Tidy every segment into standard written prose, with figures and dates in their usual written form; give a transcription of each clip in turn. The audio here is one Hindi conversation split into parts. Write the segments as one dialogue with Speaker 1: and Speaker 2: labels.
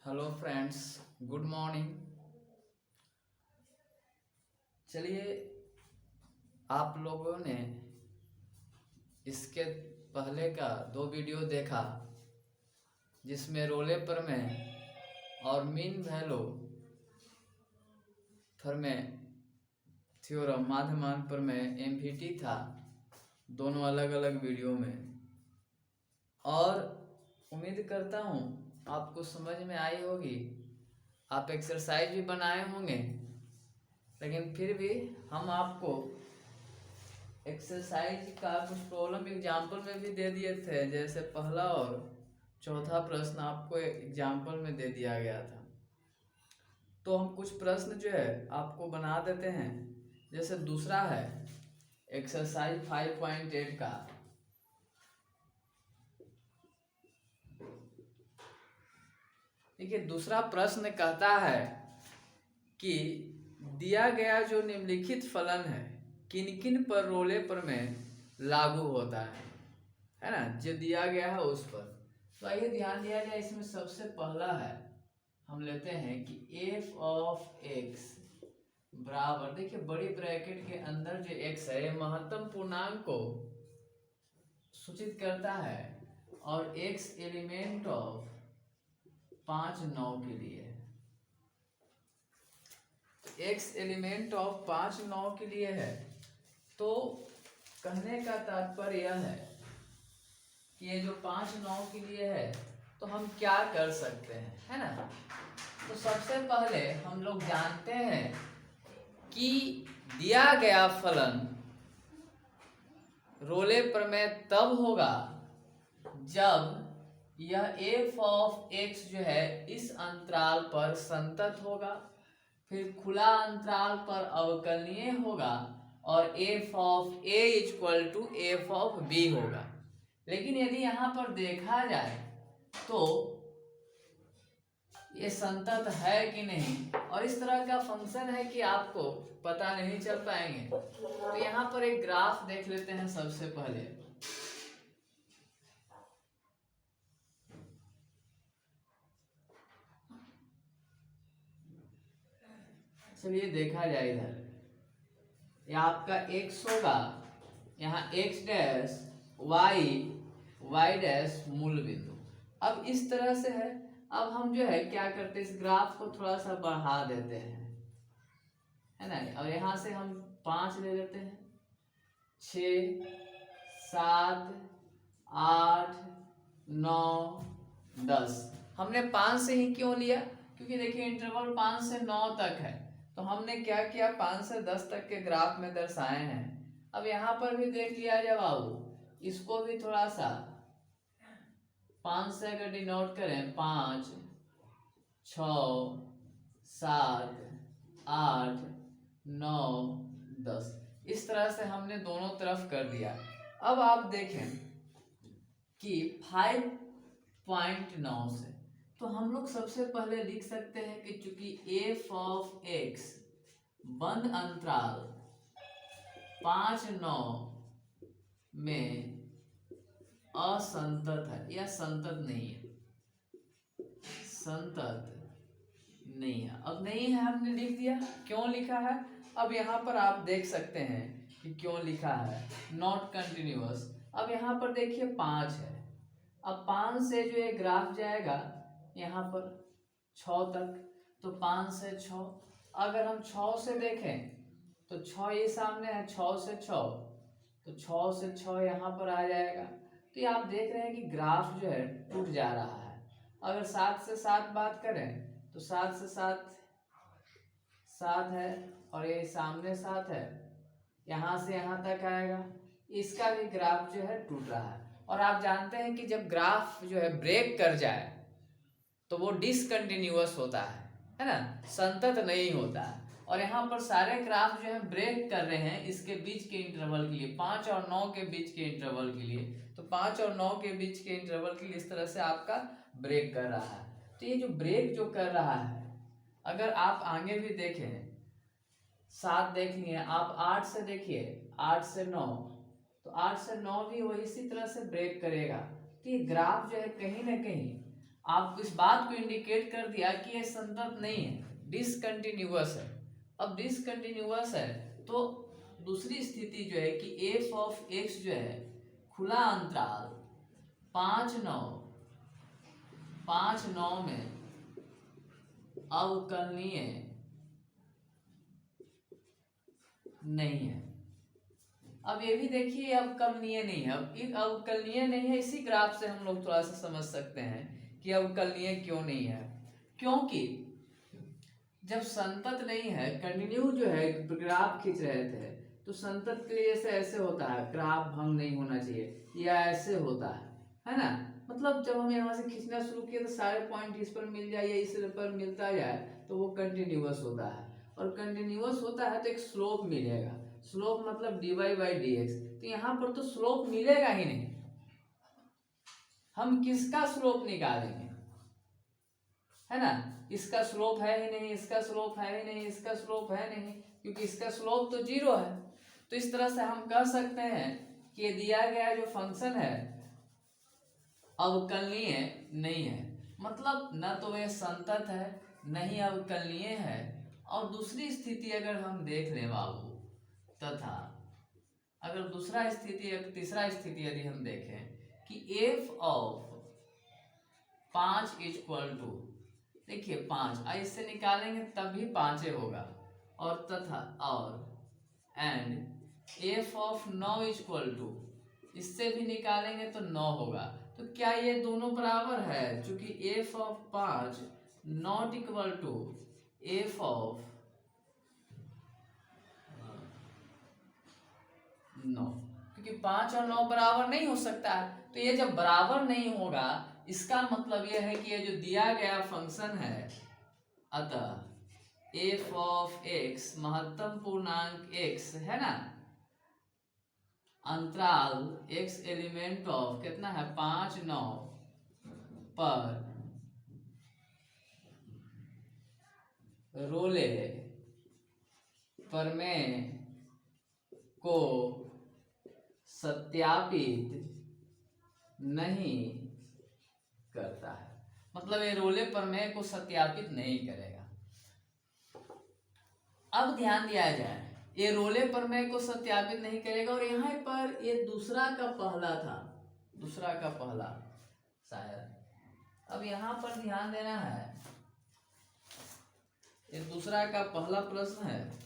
Speaker 1: Hello friends, good morning. चलिए, आप लोगों ने इसके पहले का 2 वीडियो देखा जिसमें रोले प्रमेय और मीन वैल्यू प्रमेय थ्योरम माध्यमान प्रमेय एमवीटी था, दोनों अलग अलग वीडियो में। और उम्मीद करता हूँ आपको समझ में आई होगी। आप एक्सरसाइज भी बनाए होंगे, लेकिन फिर भी हम आपको एक्सरसाइज का कुछ प्रॉब्लम एग्जाम्पल में भी दे दिए थे। जैसे पहला और चौथा प्रश्न आपको एग्जाम्पल में दे दिया गया था, तो हम कुछ प्रश्न जो है आपको बना देते हैं। जैसे दूसरा है एक्सरसाइज 5.8 का। देखिए, दूसरा प्रश्न कहता है कि दिया गया जो निम्नलिखित फलन है किन किन पर रोले प्रमेय लागू होता है ना, जो दिया गया है उस पर। तो आइए ध्यान दिया जाए। इसमें सबसे पहला है, हम लेते हैं कि एफ ऑफ एक्स बराबर, देखिए बड़ी ब्रैकेट के अंदर जो एक्स है महत्तम पूर्णांक को सूचित करता है और एक्स एलिमेंट ऑफ 5 9 के लिए, एक्स एलिमेंट ऑफ 5 9 के लिए है। तो कहने का तात्पर्य यह है कि ये जो 5 9 के लिए है, तो हम क्या कर सकते हैं, है ना। तो सबसे पहले हम लोग जानते हैं कि दिया गया फलन रोले प्रमेय तब होगा जब यह एफ ऑफ एक्स जो है इस अंतराल पर संतत होगा, फिर खुला अंतराल पर अवकलनीय होगा और f of a equal to f of b होगा। लेकिन यदि यहाँ पर देखा जाए तो ये संतत है कि नहीं, और इस तरह का फंक्शन है कि आपको पता नहीं चल पाएंगे। तो यहाँ पर एक ग्राफ देख लेते हैं सबसे पहले। चलिए देखा जाए, इधर ये आपका x होगा, यहाँ x डैश y डैश मूल बिंदु। अब इस तरह से है। अब हम जो है क्या करते हैं, इस ग्राफ को थोड़ा सा बढ़ा देते हैं, है ना। और यहाँ से हम 5 ले लेते हैं, 6 7 8 9 10। हमने 5 से ही क्यों लिया, क्योंकि देखिए इंटरवल 5 से 9 तक है। तो हमने क्या किया, 5 से 10 तक के ग्राफ में दर्शाए हैं। अब यहाँ पर भी देख लिया जाए बाबू, इसको भी थोड़ा सा 5 से अगर डिनोट करें, 5 6 7 8 9 10, इस तरह से हमने दोनों तरफ कर दिया। अब आप देखें कि 5.9 से तो हम लोग सबसे पहले लिख सकते हैं कि चूंकि एफ ऑफ एक्स बंद अंतराल 5 9 में असंतत है या संतत नहीं है, संतत नहीं है। अब नहीं है हमने लिख दिया, क्यों लिखा है अब यहाँ पर आप देख सकते हैं कि क्यों लिखा है, नॉट कंटिन्यूअस। अब यहाँ पर देखिए 5 है, अब 5 से जो है ग्राफ जाएगा यहाँ पर 6 तक, तो 5 से 6। अगर हम 6 से देखें तो 6 ये सामने है, 6 से 6, तो 6 से 6 यहाँ पर आ जाएगा। तो ये आप देख रहे हैं कि ग्राफ जो है टूट जा रहा है। अगर 7 से 7 बात करें तो 7 से 7 7 है, और ये सामने 7 है, यहाँ से यहाँ तक आएगा। इसका भी ग्राफ जो है टूट रहा है। और आप जानते हैं कि जब ग्राफ जो है ब्रेक कर जाए तो वो डिसकंटिन्यूअस होता है ना, संतत नहीं होता है। और यहाँ पर सारे ग्राफ जो है ब्रेक कर रहे हैं इसके बीच के इंटरवल के लिए, 5 और 9 के बीच के इंटरवल के लिए। तो 5 और 9 के बीच के इंटरवल के लिए इस तरह से आपका ब्रेक कर रहा है। तो ये जो ब्रेक जो कर रहा है, अगर आप आगे भी देखें, 7 देख लिए, आप 8 से देखिए, 8 से 9, तो 8 से 9 भी वही इसी तरह से ब्रेक करेगा। तो ये ग्राफ जो है कहीं ना कहीं आपको इस बात को इंडिकेट कर दिया कि ये संतत नहीं है, डिसकंटिन्यूअस है। अब डिसकंटिन्यूअस है तो दूसरी स्थिति जो है कि एफ ऑफ एक्स जो है खुला अंतराल 5-9 में अवकलनीय नहीं है। अब ये भी देखिए अवकलनीय नहीं है। अब एक अवकलनीय नहीं है, इसी ग्राफ से हम लोग थोड़ा सा समझ सकते हैं कि अवकलनीय क्यों नहीं है। क्योंकि जब संतत नहीं है, कंटिन्यू जो है ग्राफ खींच रहे थे तो संतत के लिए ऐसे होता है, ग्राफ भंग नहीं होना चाहिए, या ऐसे होता है ना। मतलब जब हम यहाँ से खींचना शुरू किए तो सारे पॉइंट इस पर मिल जाए या इस पर मिलता जाए तो वो कंटिन्यूअस होता है। और कंटिन्यूअस होता है तो एक स्लोप मिलेगा, स्लोप मतलब dy/dx। तो यहाँ पर तो स्लोप मिलेगा ही नहीं, हम किसका स्लोप निकालेंगे, है ना। इसका स्लोप है ही नहीं, इसका स्लोप है ही नहीं, इसका स्लोप है नहीं, क्योंकि इसका स्लोप तो 0 है। तो इस तरह से हम कह सकते हैं कि ये दिया गया जो फंक्शन है अवकलनीय नहीं है। मतलब न तो यह संतत है, न ही अवकलनीय है। और दूसरी स्थिति अगर हम देख लें बाबू, तथा अगर तीसरा स्थिति यदि हम देखें कि एफ ऑफ 5 इक्वल टू, देखिए 5 इससे निकालेंगे तब भी 5 होगा, और तथा और and f of 9 equal to, इससे भी निकालेंगे तो 9 होगा। तो क्या ये दोनों बराबर है? चूंकि F of 5 not equal to f of 9, क्योंकि 5 और 9 बराबर नहीं हो सकता है। तो ये जब बराबर नहीं होगा, इसका मतलब यह है कि ये जो दिया गया फंक्शन है, अतः एफ ऑफ एक्स महत्तम पूर्णांक एक्स है ना, अंतराल x एलिमेंट ऑफ कितना है 5-9 पर रोले प्रमेय को सत्यापित नहीं करता है। मतलब ये रोले प्रमेय को सत्यापित नहीं करेगा। अब ध्यान दिया जाए, ये रोले प्रमेय को सत्यापित नहीं करेगा। और यहाँ पर ये दूसरा का पहला था, दूसरा का पहला शायद। अब यहाँ पर ध्यान देना है, ये दूसरा का पहला प्रश्न है,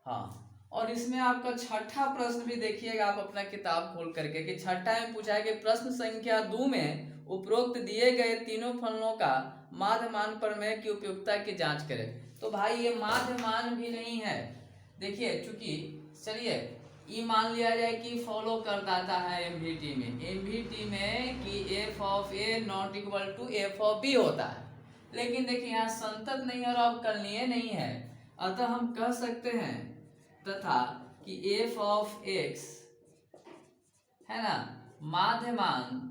Speaker 1: हाँ। और इसमें आपका छठा प्रश्न भी देखिएगा आप अपना किताब खोल करके, कि छठा में पूछा है कि प्रश्न संख्या 2 में उपरोक्त दिए गए तीनों फलनों का माध्यमान प्रमेय की उपयुक्तता की जांच करें। तो भाई ये माध्यमान भी नहीं है। देखिए चूंकि चलिए ये मान लिया जाए कि फॉलो करता है एमवीटी में कि f of a not equal to f of b होता है। लेकिन देखिए यहाँ संतत नहीं और अवकलनीय नहीं है, अतः हम कह सकते हैं तथा कि एफ ऑफ एक्स है ना माध्यमान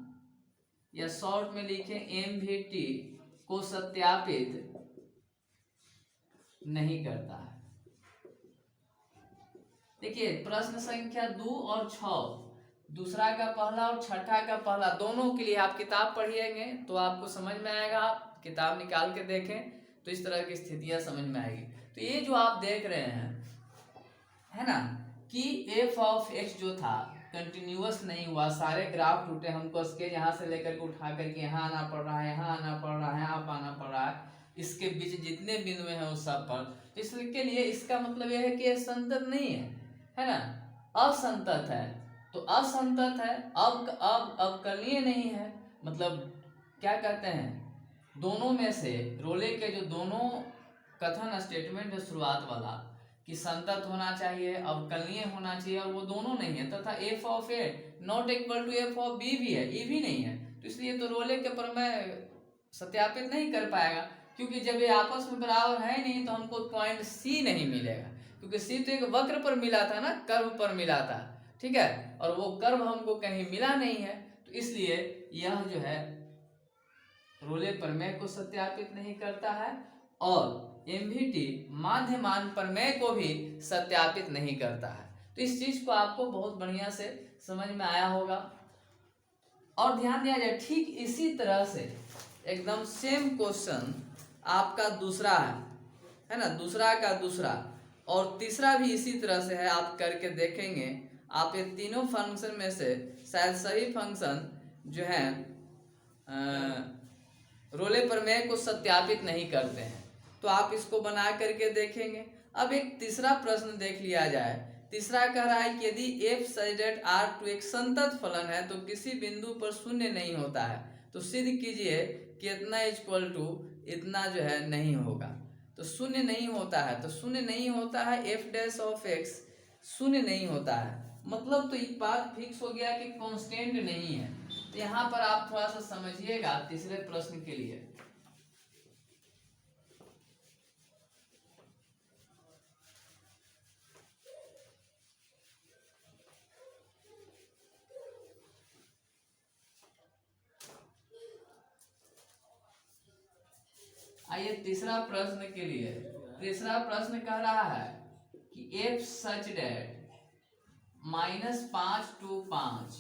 Speaker 1: या शॉर्ट में लिखे एमवीटी को सत्यापित नहीं करता है। देखिए प्रश्न संख्या 2 और 6, दूसरा का पहला और छठा का पहला, दोनों के लिए आप किताब पढ़िएंगे तो आपको समझ में आएगा। आप किताब निकाल के देखें तो इस तरह की स्थितियां समझ में आएगी। तो ये जो आप देख रहे हैं है ना कि एफ ऑफ एक्स जो था कंटिन्यूअस नहीं हुआ, सारे ग्राफ टूटे, हमको स्केल यहाँ से लेकर के उठा करके यहाँ आना पड़ रहा है, यहाँ आना पड़ रहा है, यहाँ आना पड़ रहा है, इसके बीच जितने बिंदु हैं उस सब पर। इसके लिए इसका मतलब यह है कि यह संतत नहीं है ना, असंतत है। तो असंतत है, अब अवकलनीय नहीं है। मतलब क्या कहते हैं, दोनों में से रोले के जो दोनों कथन स्टेटमेंट है शुरुआत वाला कि संतत होना चाहिए, अवकलनीय होना चाहिए, और वो दोनों नहीं है। तथा f of a not equal to f of b भी है, ये भी नहीं है। तो इसलिए तो रोले के प्रमेय सत्यापित नहीं कर पाएगा, क्योंकि जब ये आपस में बराबर है नहीं तो हमको पॉइंट सी नहीं मिलेगा, क्योंकि सी तो एक वक्र पर मिला था ना, कर्व पर मिला था, ठीक है, और वो कर्व हमको कहीं मिला नहीं है। तो इसलिए यह जो है रोले प्रमेय को सत्यापित नहीं करता है, और एमवीटी माध्यमान प्रमेय को भी सत्यापित नहीं करता है। तो इस चीज को आपको बहुत बढ़िया से समझ में आया होगा। और ध्यान दिया जाए ठीक इसी तरह से एकदम सेम क्वेश्चन आपका दूसरा है ना, दूसरा का दूसरा और तीसरा भी इसी तरह से है। आप करके देखेंगे, आप ये तीनों फंक्शन में से शायद सही फंक्शन जो है रोले प्रमेय को सत्यापित नहीं करते हैं, तो आप इसको बना करके देखेंगे। अब एक तीसरा प्रश्न देख लिया जाए। तीसरा कह रहा है कि यदि f such that R to एक संतत फलन है तो किसी बिंदु पर शून्य नहीं होता है, तो सिद्ध कीजिए कि इतना इक्वल टू इतना जो है नहीं होगा। तो शून्य नहीं होता है, तो शून्य नहीं होता है, एफ डैश ऑफ एक्स शून्य नहीं होता है, मतलब तो एक बात फिक्स हो गया कि कांस्टेंट नहीं है। तो यहाँ पर आप थोड़ा सा समझिएगा तीसरे प्रश्न के लिए। आइए तीसरा प्रश्न के लिए। तीसरा प्रश्न कह रहा है कि f such that -5 to 5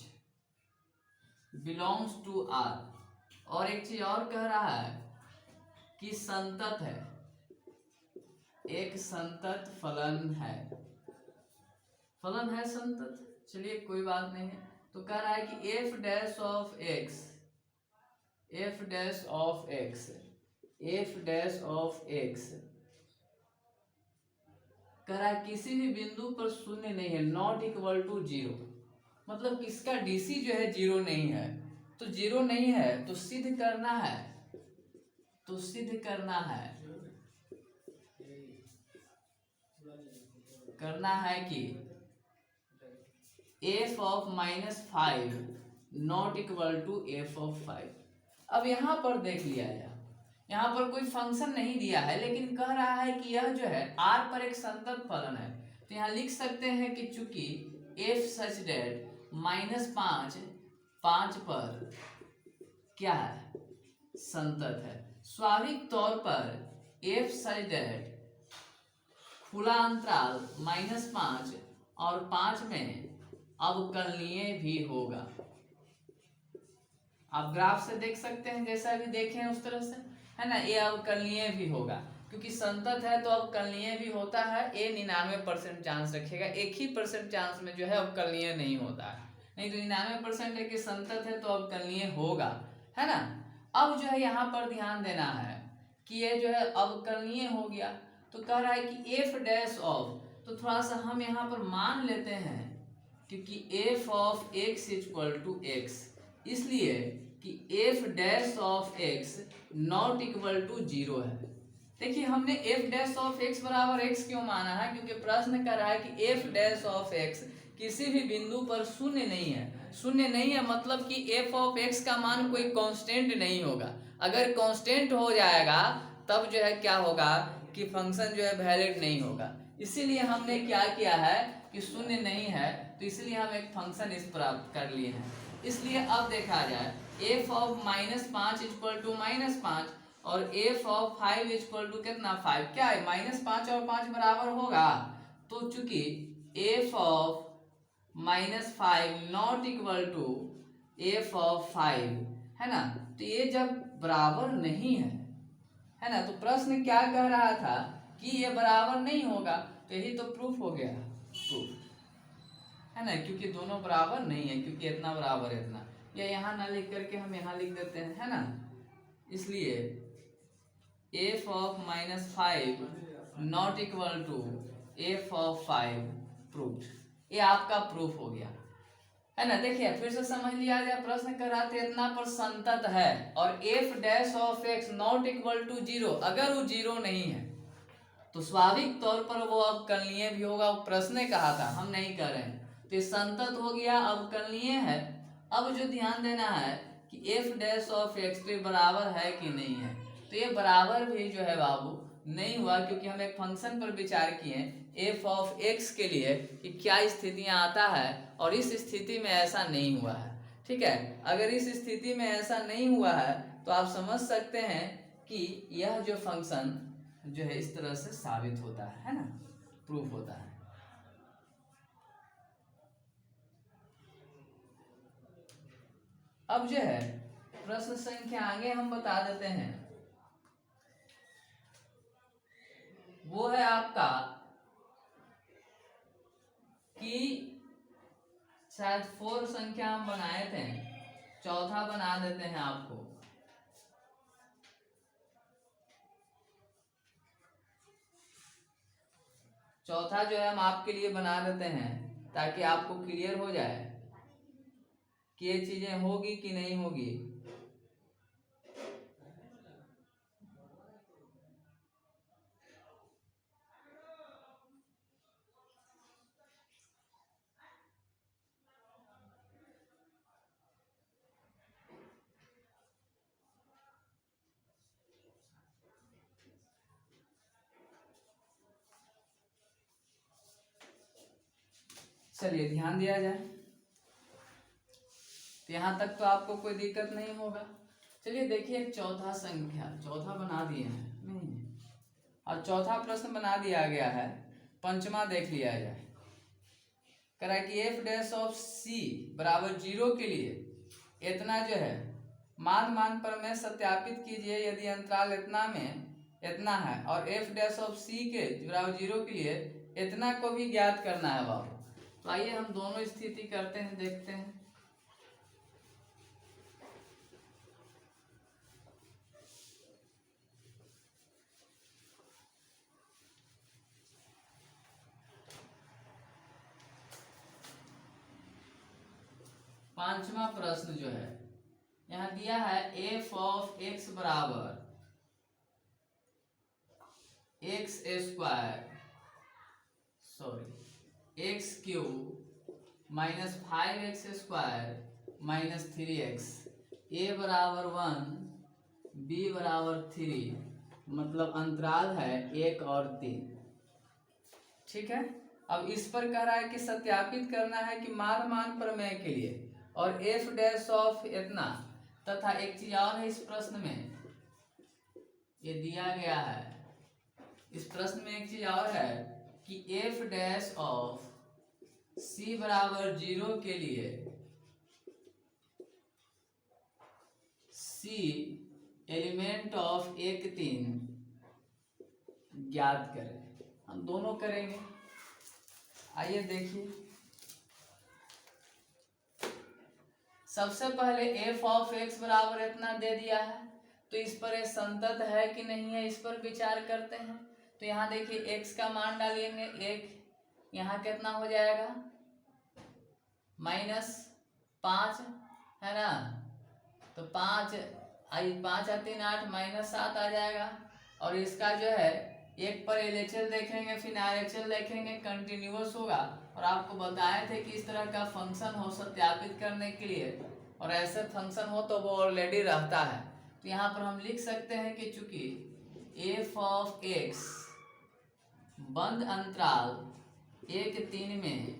Speaker 1: belongs to R. और एक चीज और कह रहा है कि संतत है, एक संतत फलन है, फलन है संतत। चलिए कोई बात नहीं है। तो कह रहा है कि f dash of x, F dash of x, F dash of x कह रहा है किसी भी बिंदु पर शून्य नहीं है, नॉट इक्वल टू जीरो, मतलब किसका डीसी जो है जीरो नहीं है। तो जीरो नहीं है तो सिद्ध करना है, तो सिद्ध करना है, करना है कि f of -5 not equal to f of 5। अब यहाँ पर देख लिया जाए, यहाँ पर कोई फंक्शन नहीं दिया है लेकिन कह रहा है कि यह जो है आर पर एक संतत फलन है। तो यहाँ लिख सकते हैं कि चूंकि एफ सच डेट -5 पर क्या है, संतत है। स्वाभाविक तौर पर एफ सच डेट खुला अंतराल -5 और 5 में अवकलनीय भी होगा। आप ग्राफ से देख सकते हैं, जैसा अभी देखे हैं उस तरह से, है ना। ये अवकलनीय भी होगा क्योंकि संतत है तो अवकलनीय भी होता है। ये 99% चांस रखेगा, 1% चांस में जो है अवकलनीय नहीं होता है, नहीं तो 99% है कि संतत है तो अवकलनीय होगा, है ना। अब जो है यहाँ पर ध्यान देना है कि ये जो है अवकलनीय हो गया। तो कह रहा है कि एफ डैश ऑफ, तो थोड़ा सा हम यहाँ पर मान लेते हैं क्योंकि f of x equal to x, इसलिए कि f dash of x not equal to zero है। देखिए हमने एफ डैश ऑफ एक्स बराबर एक्स क्यों माना है, क्योंकि प्रश्न कर रहा है कि एफ डैश ऑफ एक्स किसी भी बिंदु पर शून्य नहीं है। शून्य नहीं है मतलब कि एफ ऑफ एक्स का मान कोई कांस्टेंट नहीं होगा। अगर कांस्टेंट हो जाएगा तब जो है क्या होगा कि फंक्शन जो है वैलिड नहीं होगा। इसीलिए हमने क्या किया है कि शून्य नहीं है, तो इसलिए हम एक फंक्शन इस प्राप्त कर लिए हैं। इसलिए अब देखा जाए एफ ऑफ -5 इक्वल टू -5 और एफ ऑफ 5 इक्वल टू कितना 5, क्या है -5 और 5 बराबर होगा। तो चूंकि F of -5 not equal to f of 5 है ना, तो ये जब बराबर नहीं है ना, तो प्रश्न क्या कह रहा था कि ये बराबर नहीं होगा। तो यही तो प्रूफ हो गया, प्रूफ है ना, क्योंकि दोनों बराबर नहीं है, क्योंकि इतना बराबर है इतना, या यहाँ ना लिख करके हम यहाँ लिख देते हैं, है ना। इसलिए f of -5 not equal to f of 5 proof, ये आपका प्रूफ हो गया, है ना। देखिए फिर से समझ लिया जाए, प्रश्न कर रहा था इतना पर संतत है और f dash of x not equal to zero, अगर वो जीरो नहीं है तो स्वाभाविक तौर पर वो अवकलनीय भी होगा। वो प्रश्न ने कहा था, हम नहीं कर रहे हैं। तो संतत हो गया, अवकलनीय है। अब जो ध्यान देना है कि एफ डैश ऑफ एक्स तो बराबर है कि नहीं है, तो ये बराबर भी जो है बाबू नहीं हुआ, क्योंकि हम एक फंक्शन पर विचार किए एफ ऑफ एक्स के लिए कि क्या स्थितियां आता है, और इस स्थिति में ऐसा नहीं हुआ है। ठीक है, अगर इस स्थिति में ऐसा नहीं हुआ है तो आप समझ सकते हैं कि यह जो फंक्शन जो है इस तरह से साबित होता है ना, प्रूफ होता है। अब जो है प्रश्न संख्या आगे हम बता देते हैं, वो है आपका कि शायद 4 संख्या हम बनाए थे, चौथा बना देते हैं आपको। चौथा जो है हम आपके लिए बना देते हैं ताकि आपको क्लियर हो जाए कि ये चीजें होगी कि नहीं होगी। चलिए ध्यान दिया जाए, तो यहाँ तक तो आपको कोई दिक्कत नहीं होगा। चलिए देखिए चौथा संख्या, चौथा बना दिए हैं नहीं, और चौथा प्रश्न बना दिया गया है। पंचमा देख लिया जाए, करा कि एफ डैश ऑफ सी बराबर 0 के लिए इतना जो है मान पर में सत्यापित कीजिए यदि अंतराल इतना में इतना है, और एफ डैश ऑफ सी के बराबर 0 के लिए इतना को भी ज्ञात करना है बाबू। तो आइए हम दोनों स्थिति करते हैं, देखते हैं। पांचवा प्रश्न जो है यहाँ दिया है एफ ऑफ एक्स बराबर x square x cube minus 5x square minus 3x, ए बराबर 1 बी बराबर 3, मतलब अंतराल है 1 और 3। ठीक है, अब इस पर कह रहा है कि सत्यापित करना है कि मान प्रमेय के लिए, और एफ डैश ऑफ इतना, तथा एक चीज और है इस प्रश्न में, ये दिया गया है इस प्रश्न में एक चीज और है कि एफ डैश ऑफ सी बराबर 0 के लिए सी एलिमेंट ऑफ 1 3 ज्ञात करें। हम दोनों करेंगे, आइए देखिए। सबसे पहले एफ ऑफ एक्स बराबर इतना दे दिया है, तो इस पर ये संतत है कि नहीं है इस पर विचार करते हैं। तो यहाँ देखिए एक्स का मान डालेंगे 1, यहाँ कितना हो जाएगा -5 है ना, तो 5 5 और 3 8 -7 आ जाएगा। और इसका जो है एक पर एलएचएल देखेंगे फिर आरएचएल देखेंगे, कंटिन्यूअस होगा। और आपको बताए थे कि इस तरह का फंक्शन हो सत्यापित करने के लिए, और ऐसे फंक्शन हो तो वो ऑलरेडी रहता है। तो यहाँ पर हम लिख सकते हैं कि चूंकि एफ ऑफ एक्स बंद अंतराल 1 3 में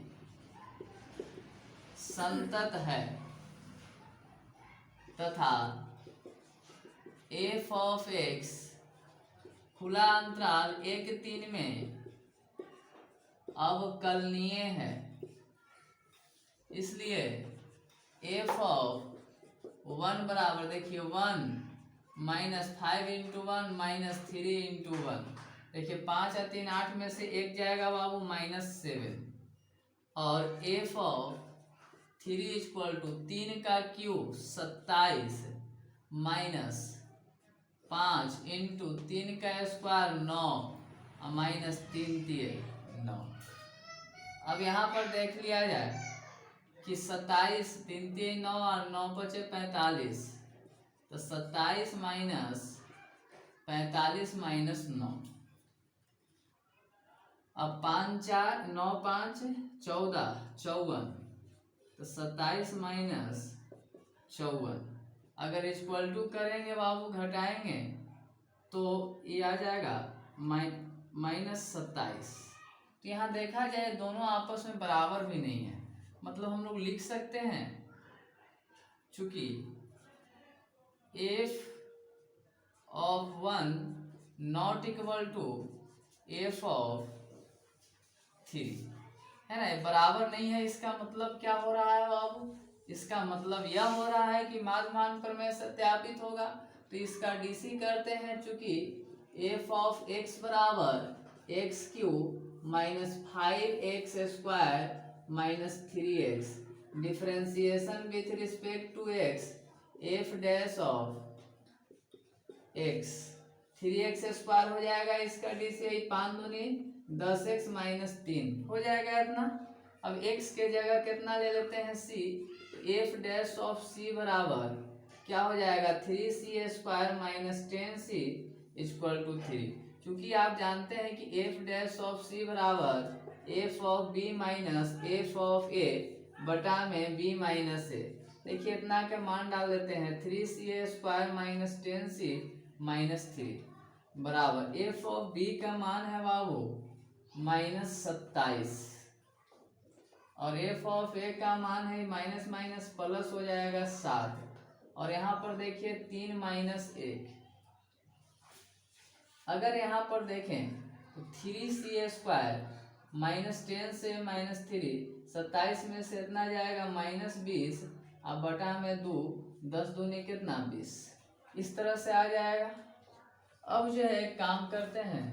Speaker 1: संतत है, तथा एफ ऑफ एक्स खुला अंतराल 1 3 में अवकलनीय है, इसलिए एफ ऑफ 1 बराबर देखिए 1 -5 × 1 -3 × 1, देखिए 5 और 3 8 में से 1 जाएगा बाबू -7, और एफ ऑफ 3 = 3 का क्यूब 27 -5 × 3 का स्क्वायर 9 और -3 × 9। अब यहाँ पर देख लिया जाए कि 27 3 3 9 और 9 बचे 45, तो 27 -45 -9, अब 5 4 9 5 14 54, तो 27 -54, अगर इक्वल टू करेंगे बाबू घटाएंगे तो ये आ जाएगा -27। तो यहाँ देखा जाए दोनों आपस में बराबर भी नहीं है, मतलब हम लोग लिख सकते हैं चूंकि F of 1 not equal to f of 3 है ना, बराबर नहीं है। इसका मतलब क्या हो रहा है बाबू, इसका मतलब यह हो रहा है कि माध्य प्रमेय सत्यापित होगा। तो इसका डीसी करते हैं, चूंकि एफ ऑफ एक्स बराबर x cube minus 5x square minus 3x differentiation with respect to x F dash of x 3x square हो जाएगा, इसका डीसी 5 दूनी 10x माइनस 3 हो जाएगा इतना। अब x के जगह कितना ले लेते हैं c, F dash of c बराबर क्या हो जाएगा 3c square minus 10c equal to 3। क्योंकि आप जानते हैं कि एफ डैश ऑफ c बराबर F of b minus F of a बटा में b माइनस a। देखिए इतना के मान डाल देते हैं 3c square minus 10c minus 3 बराबर एफ ऑफ b का मान है बाबू माइनस 27 और एफ ऑफ ए का मान है माइनस माइनस प्लस हो जाएगा 7। और यहाँ पर देखिए 3 माइनस 1। अगर यहाँ पर देखें तो 3c स्क्वायर माइनस 10 से माइनस 3 27 में से इतना जाएगा माइनस 20 अब बटा में 2 10 दूनी कितना 20, इस तरह से आ जाएगा। अब जो है काम करते हैं,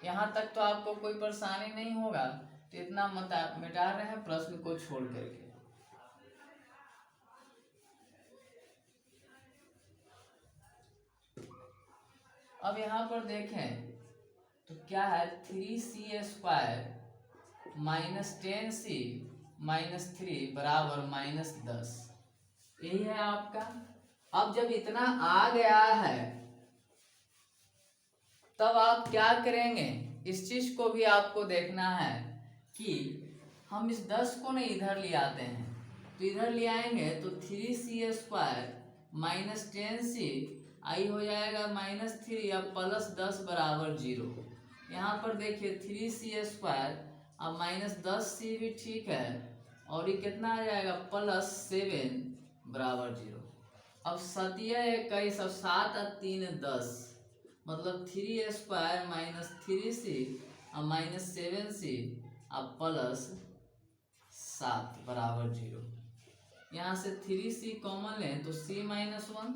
Speaker 1: यहाँ तक तो आपको कोई परेशानी नहीं होगा, तो इतना मिटा रहे हैं प्रश्न को छोड़ करके। अब यहाँ पर देखें तो क्या है 3c square minus 10c minus 3 बराबर माइनस 10, यही है आपका। अब जब इतना आ गया है तब आप क्या करेंगे, इस चीज को भी आपको देखना है कि हम इस 10 को ना इधर ले आते हैं। तो इधर ले आएंगे तो 3c स्क्वायर माइनस 10c आई हो जाएगा माइनस 3 अब प्लस 10 बराबर 0। यहाँ पर देखिए 3c स्क्वायर अब माइनस 10c भी ठीक है और ये कितना आ जाएगा प्लस 7 बराबर 0। अब 7 21 अब 7 और 3 10 मतलब 3 स्क्वायर माइनस 3c अब माइनस 7c अब प्लस 7 बराबर 0। यहाँ से 3c कॉमन लें तो c माइनस 1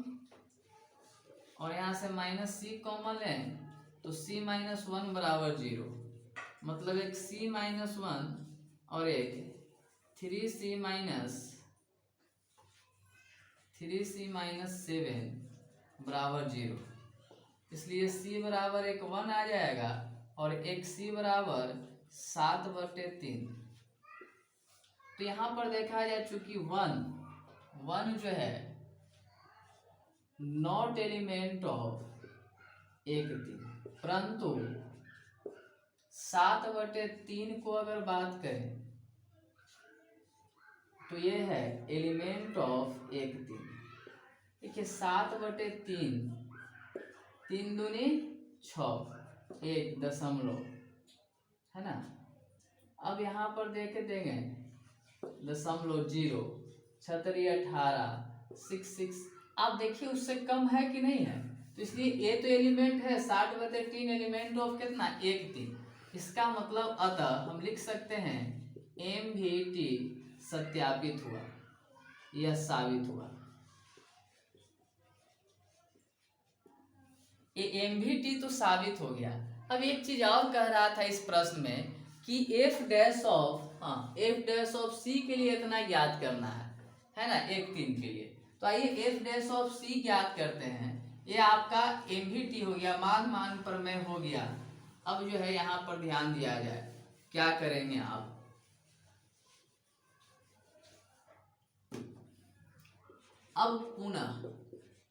Speaker 1: और यहाँ से माइनस c कॉमन लें तो c माइनस 1 बराबर 0। मतलब एक c माइनस 1 और एक 3c माइनस 7 बराबर 0। इसलिए c बराबर एक 1 आ जाएगा और एक c बराबर 7/3। तो यहाँ पर देखा जाए चूंकि 1 जो है नॉट एलिमेंट ऑफ 1/3, परंतु 7/3 को अगर बात करें तो ये है एलिमेंट ऑफ 1/3। देखिए 7/3 3 दूनी 6 1 दशमलव है ना। अब यहाँ पर देंगे 0.0 छतरी 18 66। आप देखिए उससे कम है कि नहीं है, तो इसलिए ए तो एलिमेंट है 60/3 एलिमेंट ऑफ कितना 1/3। इसका मतलब अतः हम लिख सकते हैं MVT सत्यापित हुआ, यह साबित हुआ। ये MVT तो साबित हो गया। अब एक चीज और कह रहा था इस प्रश्न में कि एफ डैश ऑफ सी के लिए इतना याद करना है ना 1/3 के लिए। तो आइए एफ डैश ऑफ सी याद करते हैं। ये आपका MVT हो गया, मान प्रमेय हो गया। अब जो है यहाँ पर ध्यान दिया जाए, क्या करेंगे आप, अब पुनः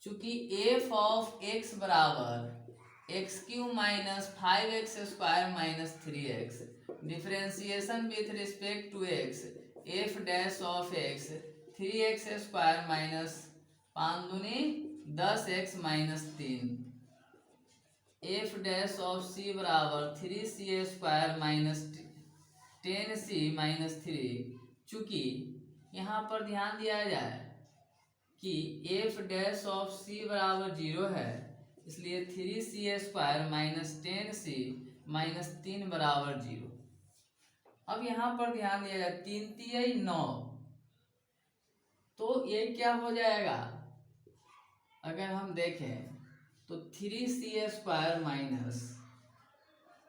Speaker 1: चूंकि एफ ऑफ एक्स बराबर x cube minus 5x square minus 3x differentiation with respect to x F dash of x 3x square minus 5 दूनी 10x minus 3 F dash of C बराबर 3c square minus 10c minus 3। चूंकि यहाँ पर ध्यान दिया जाए कि एफ डैश ऑफ सी बराबर 0 है, इसलिए 3c square minus 10c minus 3 बराबर 0। अब यहाँ पर ध्यान दिया जाए 3 9 तो ये क्या हो जाएगा, अगर हम देखें तो 3c² minus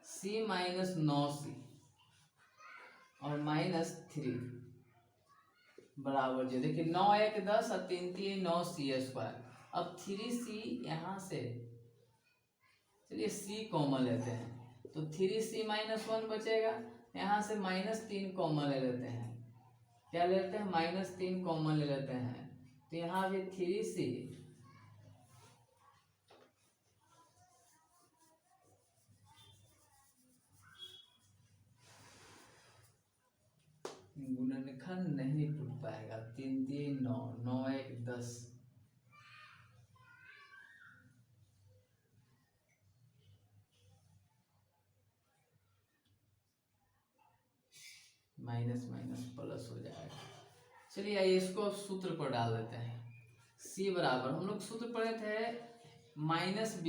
Speaker 1: c minus 9c और -3 बराबर 0। देखिए 9 1 10 और 3 3 9c²। अब 3c यहाँ से, चलिए c कॉमन लेते हैं तो 3c माइनस 1 बचेगा। यहाँ से -3 कॉमन ले लेते हैं। क्या लेते हैं, -3 कॉमन ले लेते हैं। तो यहाँ भी 3c गुणनखंड नहीं टूट पाएगा। 3 3 9 9 1 10 माइनस माइनस प्लस हो जाएगा। चलिए आइए इसको अब सूत्र पर डाल देते हैं। c बराबर, हम लोग सूत्र पढ़े थे -b,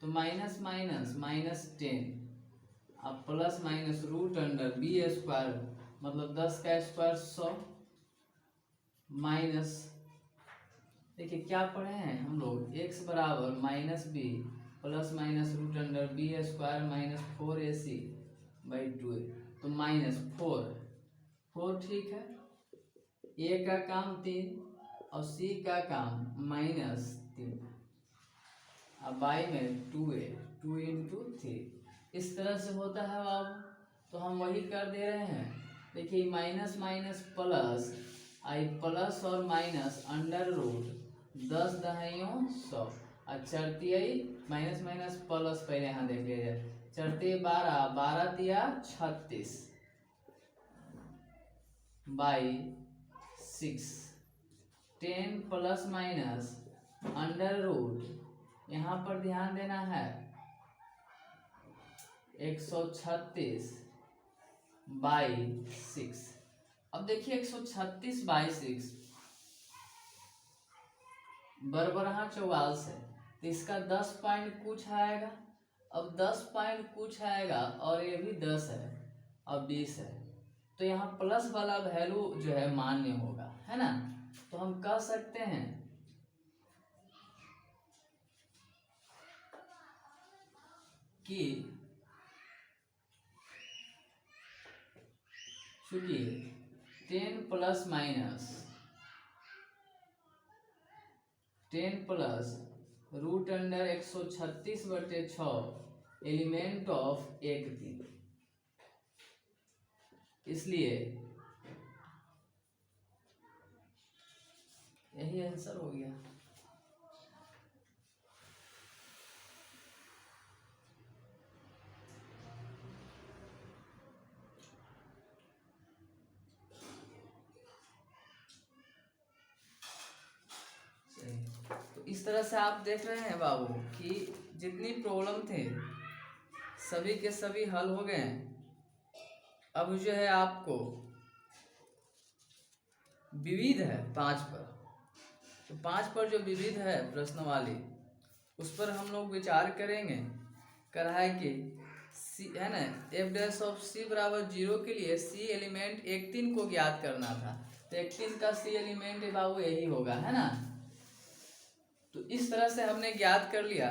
Speaker 1: तो माइनस माइनस -10 अब प्लस माइनस √b² मतलब 10 का स्क्वायर 100 माइनस, देखिए क्या पढ़े हैं हम लोग, x बराबर -b plus minus √b² -4ac/2, तो -4 ठीक है। a का काम 3 और c का काम -3, अब बाई में 2a 2 × 3 इस तरह से होता है बाबू। तो हम वही कर दे रहे हैं। देखिए माइनस माइनस प्लस, आई प्लस और माइनस √10 दहाइयों 100 और चरती आई माइनस माइनस प्लस, पहले यहाँ देख लीजिए, चरती 12 12 दिया 36 बाई 6 10 प्लस माइनस √ यहाँ पर ध्यान देना है 136 बाई 6। अब देखिए 136 बाई 6 बरबरहा 44 है, तो इसका 10 पॉइंट कुछ आएगा। अब 10 पॉइंट कुछ आएगा और ये भी 10 है और 20 है, तो यहाँ प्लस वाला वैल्यू जो है मान्य होगा, है ना। तो हम कह सकते हैं कि चूंकि 10 plus minus 10 plus √136/6 element of एक थी, इसलिए यही आंसर हो गया। तो इस तरह से आप देख रहे हैं बाबू कि जितनी प्रॉब्लम थे सभी के सभी हल हो गए हैं। अब जो है आपको विविध है 5 पर, तो 5 पर जो विविध है प्रश्न वाली, उस पर हम लोग विचार करेंगे। करा है कि सी है ना, f' बराबर 0 के लिए c एलिमेंट 1 को ज्ञात करना था, तो 1 का c एलिमेंट बाबू यही होगा, है ना। तो इस तरह से हमने ज्ञात कर लिया।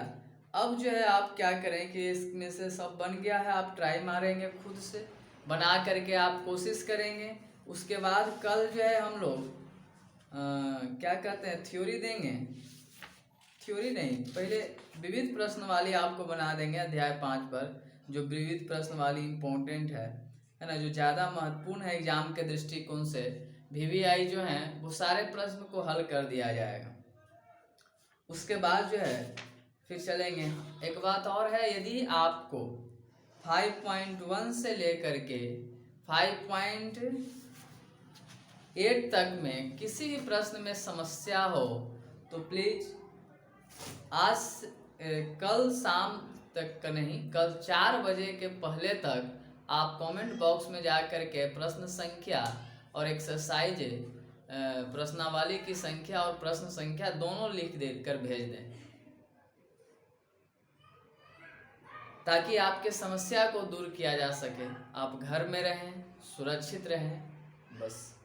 Speaker 1: अब जो है आप क्या करें कि इसमें से सब बन गया है, आप ट्राई मारेंगे, खुद से बना करके आप कोशिश करेंगे। उसके बाद कल जो है हम लोग क्या कहते हैं, थ्योरी देंगे, थ्योरी नहीं, पहले विविध प्रश्न वाली आपको बना देंगे अध्याय 5 पर, जो विविध प्रश्न वाली इम्पोर्टेंट है ना, जो ज़्यादा महत्वपूर्ण है एग्जाम के दृष्टिकोण से। VVI जो है वो सारे प्रश्न को हल कर दिया जाएगा। उसके बाद जो है फिर चलेंगे। एक बात और है, यदि आपको 5.1 से लेकर के 5.8 तक में किसी भी प्रश्न में समस्या हो तो प्लीज़ आज कल शाम तक का नहीं, कल 4 बजे के पहले तक आप कमेंट बॉक्स में जा कर के प्रश्न संख्या और एक्सरसाइज प्रश्नावली की संख्या और प्रश्न संख्या दोनों लिख देकर भेज दें, ताकि आपके समस्या को दूर किया जा सके। आप घर में रहें, सुरक्षित रहें, बस।